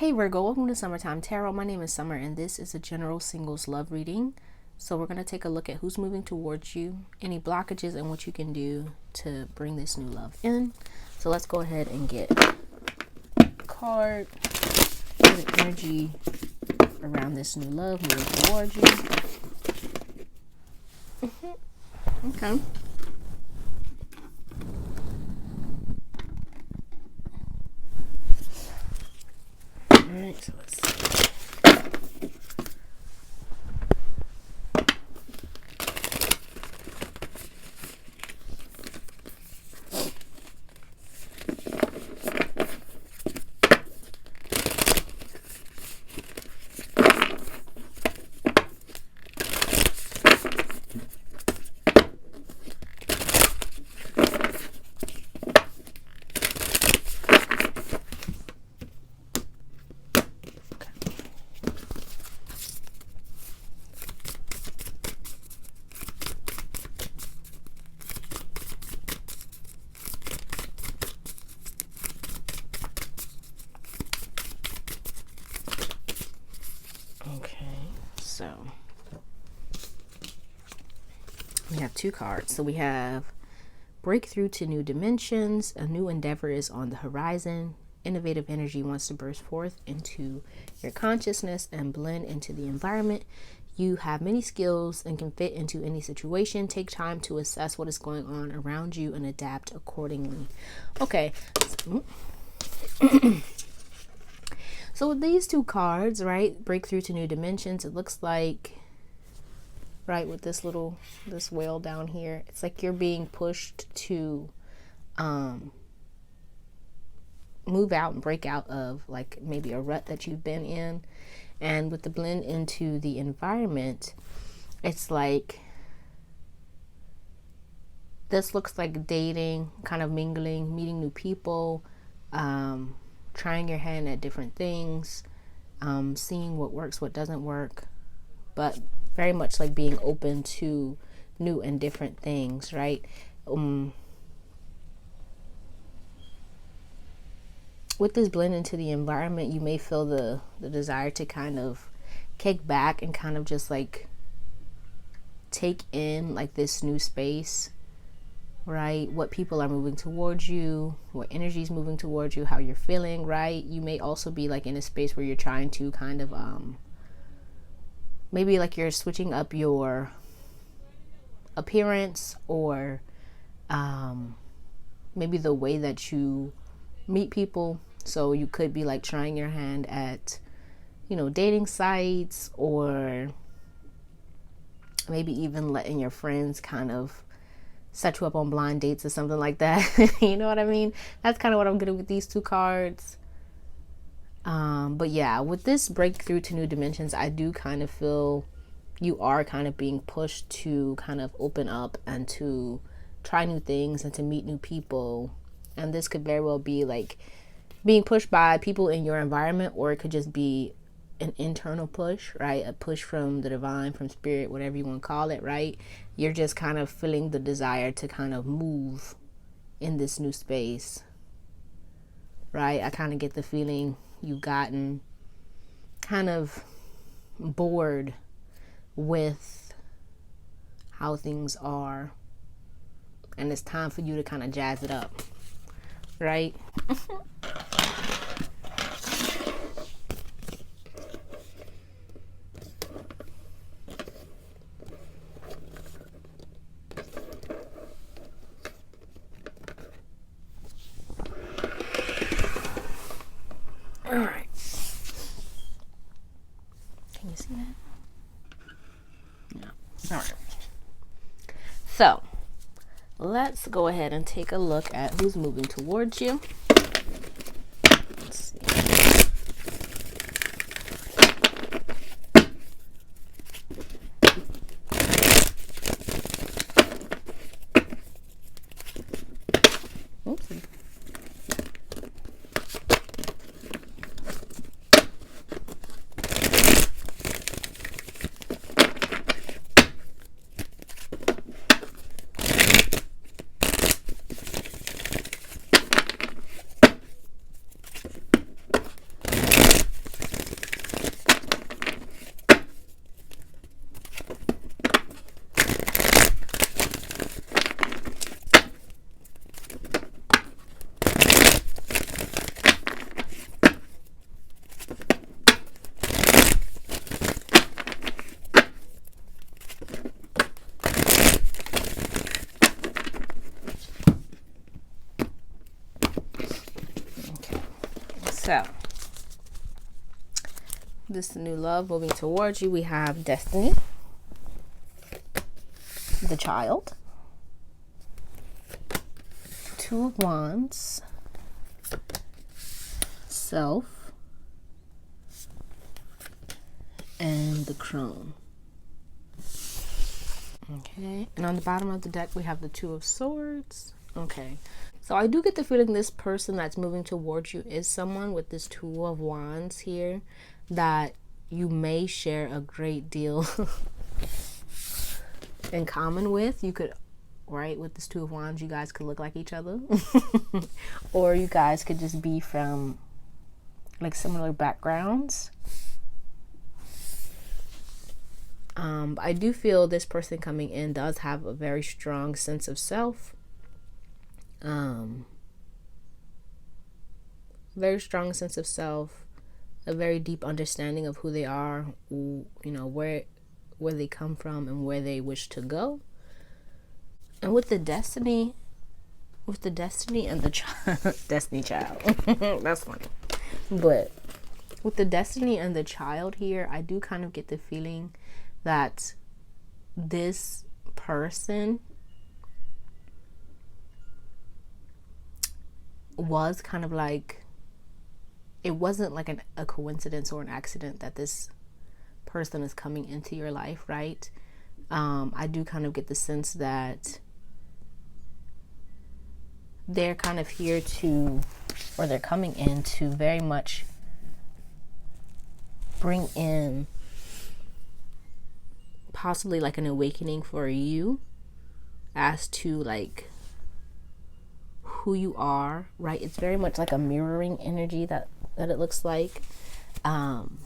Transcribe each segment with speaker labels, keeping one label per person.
Speaker 1: Hey Virgo, welcome to Summertime Tarot. My name is Summer and this is a general singles love reading. So we're going to take a look at who's moving towards you, any blockages, and what you can do to bring this new love in. So let's go ahead and get a card for the energy around this new love moving towards you. Okay. Alright, so let's see. So we have two cards. So we have breakthrough to new dimensions. A new endeavor is on the horizon. Innovative energy wants to burst forth into your consciousness and blend into the environment. You have many skills and can fit into any situation. Take time to assess what is going on around you and adapt accordingly. Okay. So with these two cards, right, breakthrough to new dimensions, it looks like, right, with this whale down here, it's like you're being pushed to move out and break out of like maybe a rut that you've been in. And with the blend into the environment, it's like this looks like dating, kind of mingling, meeting new people, trying your hand at different things, seeing what works, what doesn't work, but very much like being open to new and different things, right? With this blend into the environment, you may feel the desire to kind of kick back and kind of just like take in like this new space, right? What people are moving towards you, what energy is moving towards you, how you're feeling, right? You may also be like in a space where you're trying to kind of maybe like you're switching up your appearance, or maybe the way that you meet people. So you could be like trying your hand at, you know, dating sites, or maybe even letting your friends kind of set you up on blind dates or something like that. You know what I mean? That's kind of what I'm getting with these two cards. But yeah, with this breakthrough to new dimensions, I do kind of feel you are kind of being pushed to kind of open up and to try new things and to meet new people. And this could very well be like being pushed by people in your environment, or it could just be an internal push, right? A push from the divine, from spirit, whatever you want to call it, right? You're just kind of feeling the desire to kind of move in this new space, right? I kind of get the feeling you've gotten kind of bored with how things are, and it's time for you to kind of jazz it up, right? All right. Can you see that? No. All right. So let's go ahead and take a look at who's moving towards you. Let's see. Oopsie. This new love moving towards you. We have destiny, the child, Two of Wands, self, and the crone. Okay, and on the bottom of the deck we have the Two of Swords. Okay, so I do get the feeling this person that's moving towards you is someone with this Two of Wands here that you may share a great deal in common with. You could, right, with this Two of Wands, you guys could look like each other. Or you guys could just be from like similar backgrounds. I do feel this person coming in does have a very strong sense of self. Very strong sense of self, a very deep understanding of who they are, you know, where they come from and where they wish to go. And with the destiny and the destiny child, that's funny. But with the destiny and the child here, I do kind of get the feeling that this person was kind of like, it wasn't like a coincidence or an accident that this person is coming into your life, right? I do kind of get the sense that they're kind of here to, or they're coming in to very much bring in possibly like an awakening for you as to like who you are, right? It's very much like a mirroring energy that it looks like. And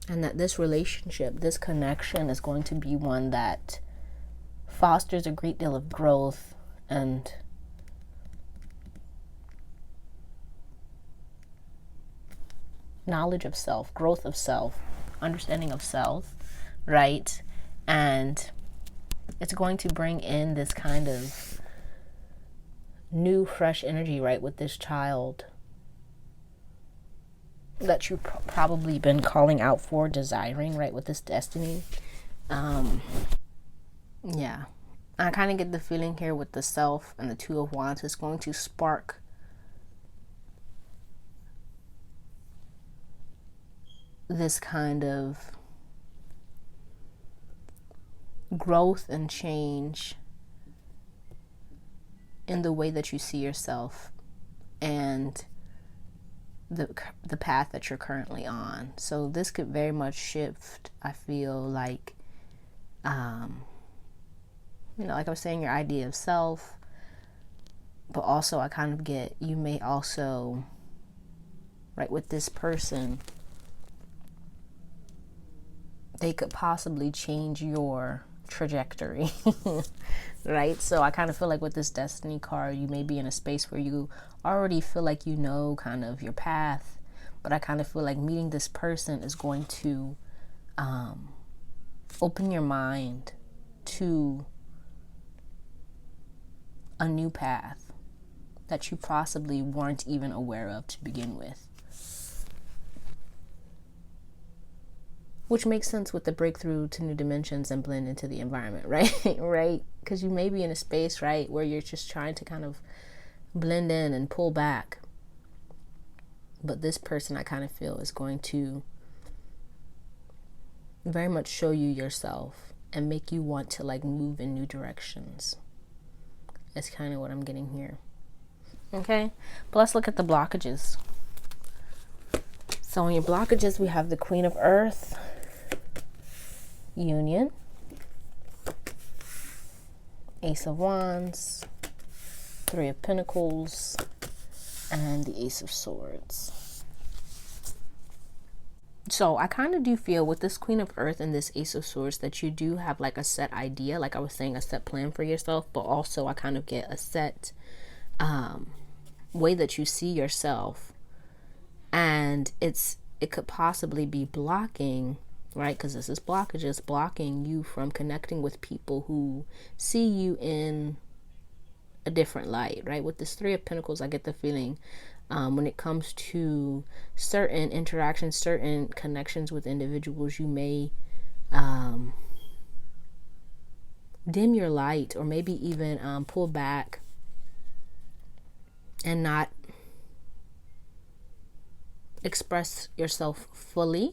Speaker 1: that this relationship, this connection is going to be one that fosters a great deal of growth and knowledge of self, growth of self, understanding of self, right? And it's going to bring in this kind of new, fresh energy, right, with this child that you've probably been calling out for, desiring, right, with this destiny. Yeah. I kind of get the feeling here with the self and the Two of Wands, it's going to spark this kind of growth and change in the way that you see yourself and the path that you're currently on. So this could very much shift, I feel like, you know, like I was saying, your idea of self, but also I kind of get, you may also, right, with this person, they could possibly change your trajectory, right? So I kind of feel like with this destiny card, you may be in a space where you already feel like you know kind of your path, but I kind of feel like meeting this person is going to open your mind to a new path that you possibly weren't even aware of to begin with. Which makes sense with the breakthrough to new dimensions and blend into the environment, right? Right? Because you may be in a space, right, where you're just trying to kind of blend in and pull back. But this person, I kind of feel, is going to very much show you yourself and make you want to like move in new directions. That's kind of what I'm getting here. Okay? But let's look at the blockages. So in your blockages, we have the Queen of Earth, Union, Ace of Wands, Three of Pentacles, and the Ace of Swords. So I kind of do feel with this Queen of Earth and this Ace of Swords that you do have like a set idea, like I was saying, a set plan for yourself, but also I kind of get a set way that you see yourself, and it could possibly be blocking, right? Because this is blockages, blocking you from connecting with people who see you in a different light, right? With this Three of Pentacles, I get the feeling when it comes to certain interactions, certain connections with individuals, you may dim your light, or maybe even pull back and not express yourself fully.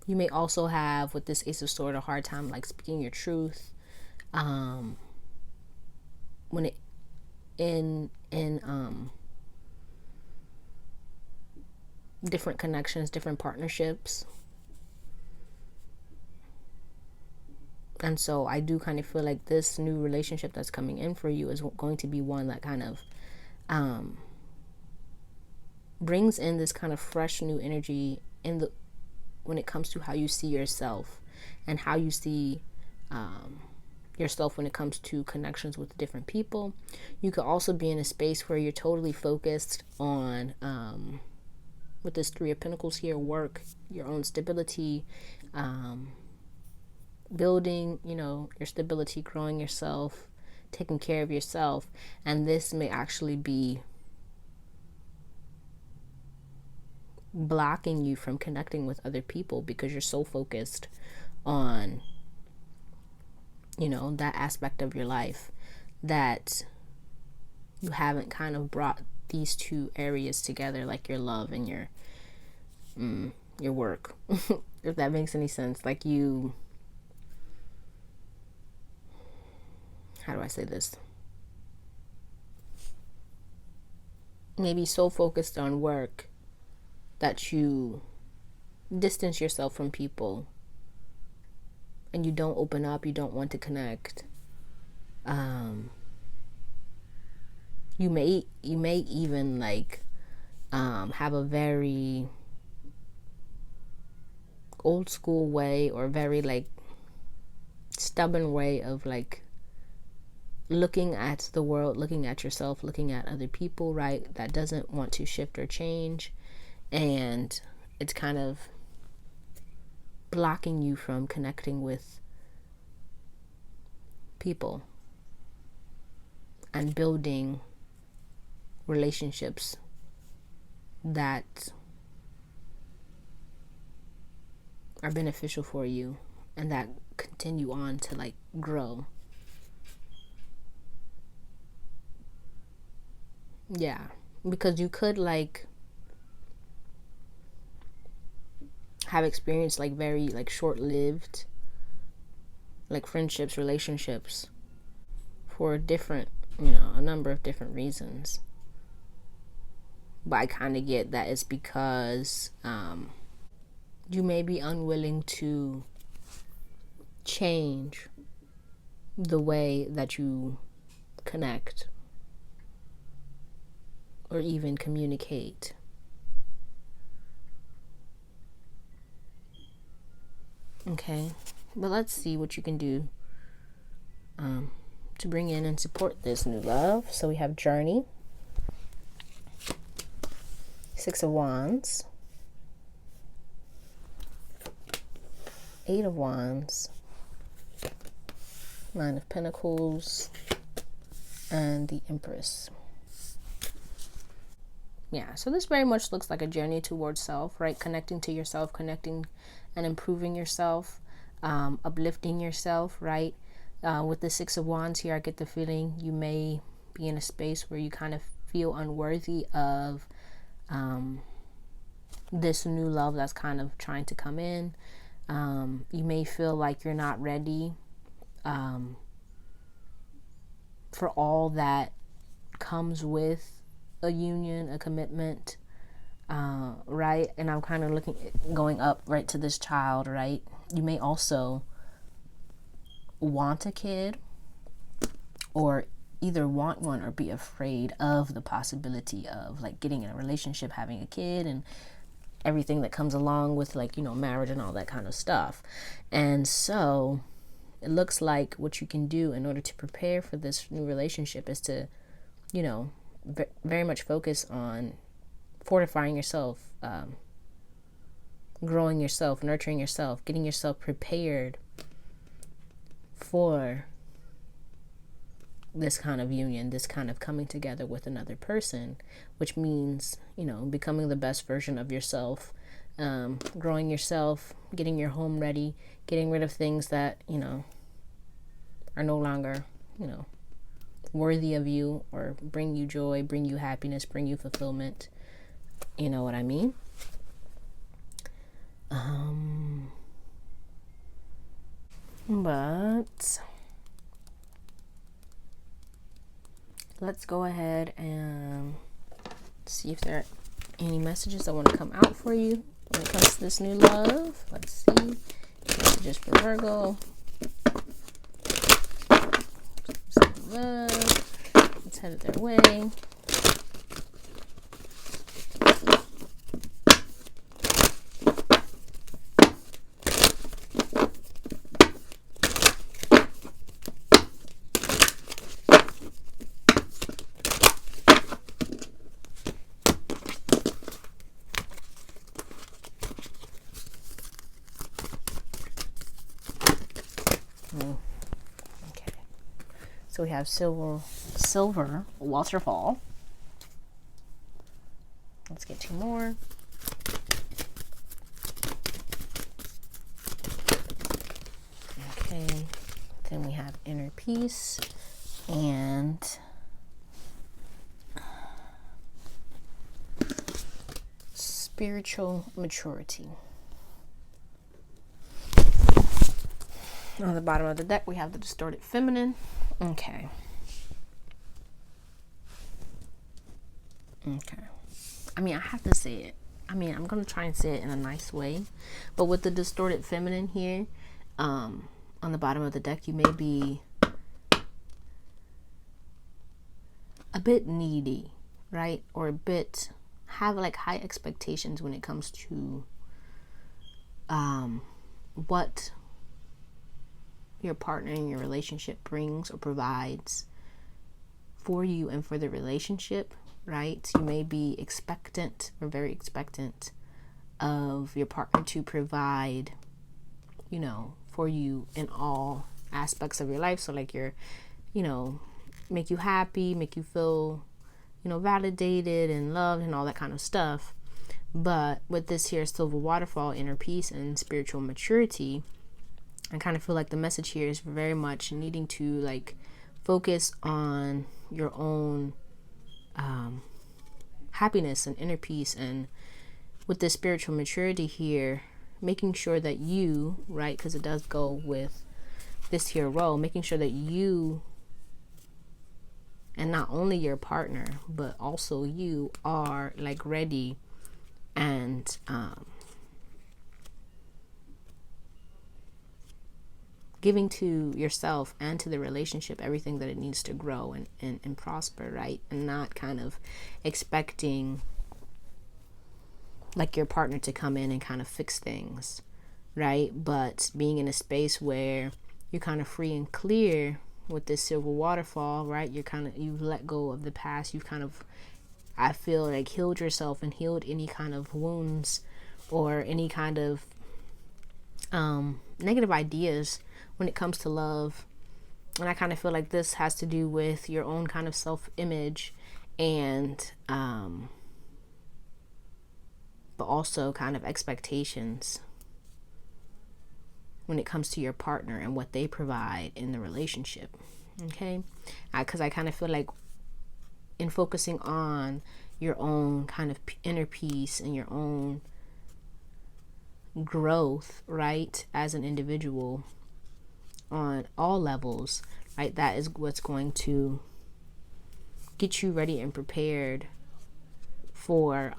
Speaker 1: You may also have, with this Ace of Swords, a hard time like speaking your truth when it in different connections, different partnerships. And so I do kind of feel like this new relationship that's coming in for you is going to be one that kind of brings in this kind of fresh new energy when it comes to how you see yourself and how you see yourself when it comes to connections with different people. You could also be in a space where you're totally focused on, with this Three of Pentacles here, work, your own stability, building, your stability, growing yourself, taking care of yourself. And this may actually be blocking you from connecting with other people because you're so focused on that aspect of your life that you haven't kind of brought these two areas together, like your love and your work. If that makes any sense. Like how do I say this? Maybe so focused on work that you distance yourself from people and you don't open up, you don't want to connect. You may even like have a very old school way, or very like stubborn way of like looking at the world, looking at yourself, looking at other people, right? That doesn't want to shift or change. And it's kind of blocking you from connecting with people and building relationships that are beneficial for you and that continue on to like grow. Yeah, because you could like have experienced like very like short-lived like friendships, relationships for different, a number of different reasons. But I kind of get that it's because you may be unwilling to change the way that you connect or even communicate. Okay, but let's see what you can do to bring in and support this new love. So we have Journey, Six of Wands, Eight of Wands, Nine of Pentacles, and the Empress. Yeah, so this very much looks like a journey towards self, right? Connecting to yourself, connecting and improving yourself, uplifting yourself, right? With the Six of Wands here, I get the feeling you may be in a space where you kind of feel unworthy of this new love that's kind of trying to come in. You may feel like you're not ready for all that comes with a union, a commitment, right? And I'm kind of going up right to this child, right? You may also want a kid, or either want one or be afraid of the possibility of like getting in a relationship, having a kid, and everything that comes along with like, marriage and all that kind of stuff. And so it looks like what you can do in order to prepare for this new relationship is to, very much focus on fortifying yourself, growing yourself, nurturing yourself, getting yourself prepared for this kind of union, this kind of coming together with another person, which means, you know, becoming the best version of yourself, growing yourself, getting your home ready, getting rid of things that, you know, are no longer, you know, worthy of you or bring you joy, bring you happiness, bring you fulfillment. You know what I mean? But let's go ahead and see if there are any messages that want to come out for you when it comes to this new love. Let's see. Messages for Virgo. Love. Let's head it their way. Okay, so we have silver waterfall. Let's get two more. Okay, then we have inner peace and spiritual maturity. On the bottom of the deck, we have the distorted feminine. Okay. I mean, I have to say it. I mean, I'm going to try and say it in a nice way. But with the distorted feminine here, on the bottom of the deck, you may be a bit needy, right? Or a bit, have like high expectations when it comes to what your partner in your relationship brings or provides for you and for the relationship, right? You may be expectant or very expectant of your partner to provide, you know, for you in all aspects of your life. So like your, you know, make you happy, make you feel, you know, validated and loved and all that kind of stuff. But with this here silver waterfall, inner peace and spiritual maturity, I kind of feel like the message here is very much needing to like focus on your own happiness and inner peace, and with this spiritual maturity here, making sure that you, right, because it does go with this here role, making sure that you, and not only your partner, but also you are like ready and giving to yourself and to the relationship everything that it needs to grow and prosper, right? And not kind of expecting like your partner to come in and kind of fix things, right? But being in a space where you're kind of free and clear with this silver waterfall, right? You've let go of the past. You've kind of, I feel like, healed yourself and healed any kind of wounds or any kind of negative ideas when it comes to love. And I kind of feel like this has to do with your own kind of self-image and but also kind of expectations when it comes to your partner and what they provide in the relationship. Okay, because I kind of feel like in focusing on your own kind of inner peace and your own growth, right, as an individual on all levels, right, that is what's going to get you ready and prepared for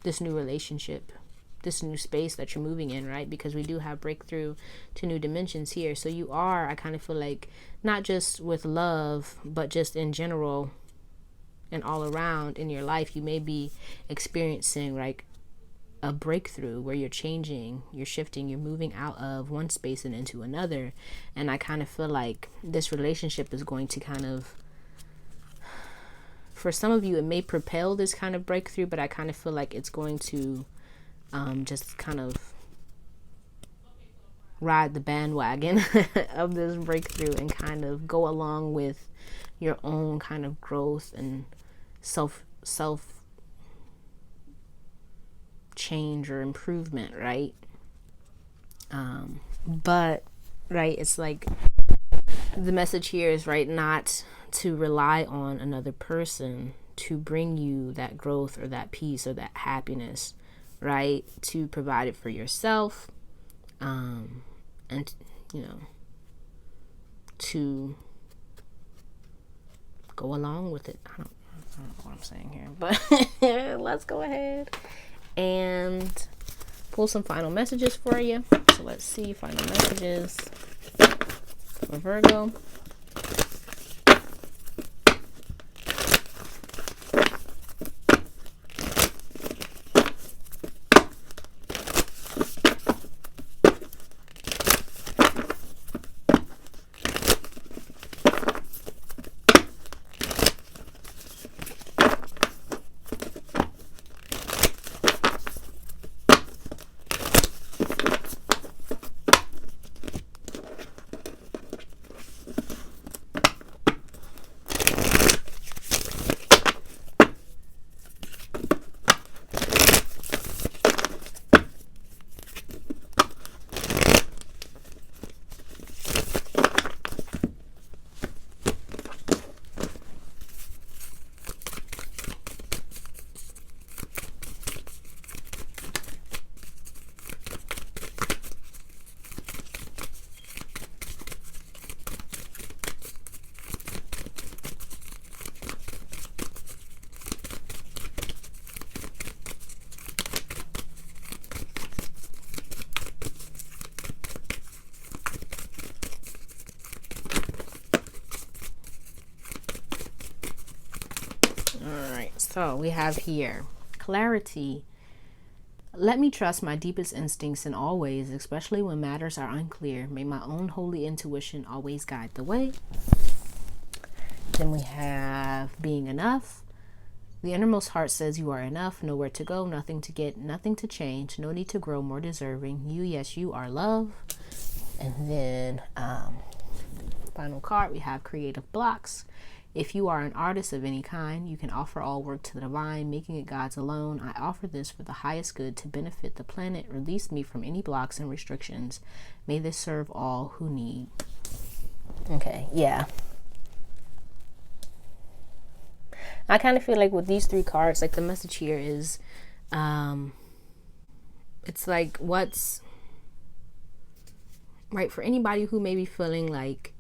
Speaker 1: this new relationship, this new space that you're moving in, right? Because we do have breakthrough to new dimensions here. So you are, I kind of feel like, not just with love, but just in general and all around in your life, you may be experiencing like a breakthrough where you're changing, you're shifting, you're moving out of one space and into another. And I kind of feel like this relationship is going to kind of, for some of you, it may propel this kind of breakthrough, but I kind of feel like it's going to just kind of ride the bandwagon of this breakthrough and kind of go along with your own kind of growth and self change or improvement, right? But right, it's like the message here is, right, not to rely on another person to bring you that growth or that peace or that happiness, right? To provide it for yourself, and you know, to go along with it. I don't know what I'm saying here, but let's go ahead and pull some final messages for you. So let's see, final messages for Virgo. So we have here clarity. Let me trust my deepest instincts in all ways, especially when matters are unclear. May my own holy intuition always guide the way. Then we have being enough. The innermost heart says you are enough, nowhere to go, nothing to get, nothing to change, no need to grow more deserving. You, yes, you are love. And then final card, we have creative blocks. If you are an artist of any kind, you can offer all work to the divine, making it God's alone. I offer this for the highest good to benefit the planet. Release me from any blocks and restrictions. May this serve all who need. Okay, yeah. I kind of feel like with these three cards, like the message here is, it's like what's right for anybody who may be feeling like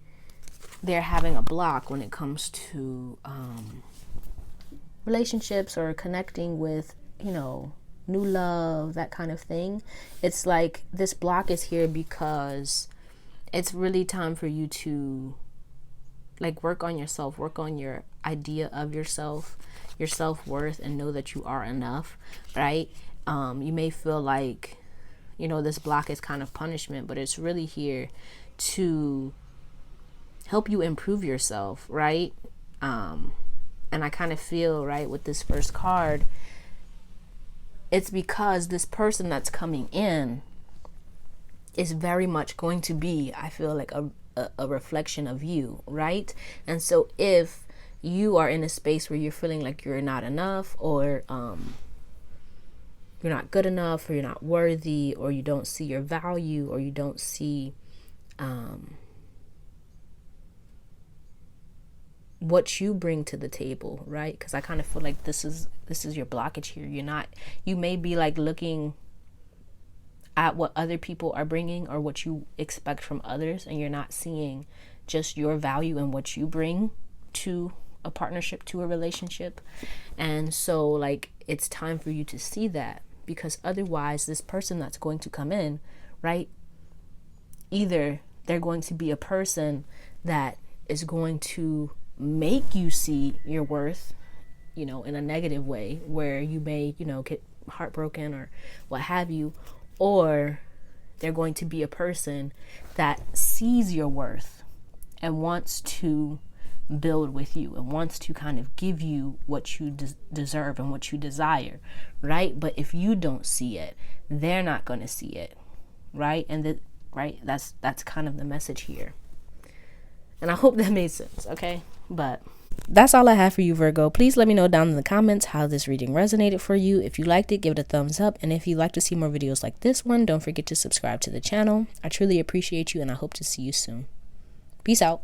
Speaker 1: they're having a block when it comes to relationships or connecting with, you know, new love, that kind of thing. It's like this block is here because it's really time for you to like work on yourself, work on your idea of yourself, your self-worth, and know that you are enough, right? You may feel like, you know, this block is kind of punishment, but it's really here to help you improve yourself, right? And I kind of feel, right, with this first card, it's because this person that's coming in is very much going to be, I feel like, a reflection of you, right? And so if you are in a space where you're feeling like you're not enough, or you're not good enough, or you're not worthy, or you don't see your value, or you don't see what you bring to the table, right? Because I kind of feel like this is your blockage here. You may be like looking at what other people are bringing or what you expect from others, and you're not seeing just your value and what you bring to a partnership, to a relationship. And so like it's time for you to see that, because otherwise this person that's going to come in, right, either they're going to be a person that is going to make you see your worth, you know, in a negative way where you may, you know, get heartbroken or what have you, or they're going to be a person that sees your worth and wants to build with you and wants to kind of give you what you deserve and what you desire, right? But if you don't see it, they're not going to see it, right? And right? That's kind of the message here. And I hope that made sense, okay? But that's all I have for you, Virgo. Please let me know down in the comments how this reading resonated for you. If you liked it, give it a thumbs up. And if you'd like to see more videos like this one, don't forget to subscribe to the channel. I truly appreciate you, and I hope to see you soon. Peace out.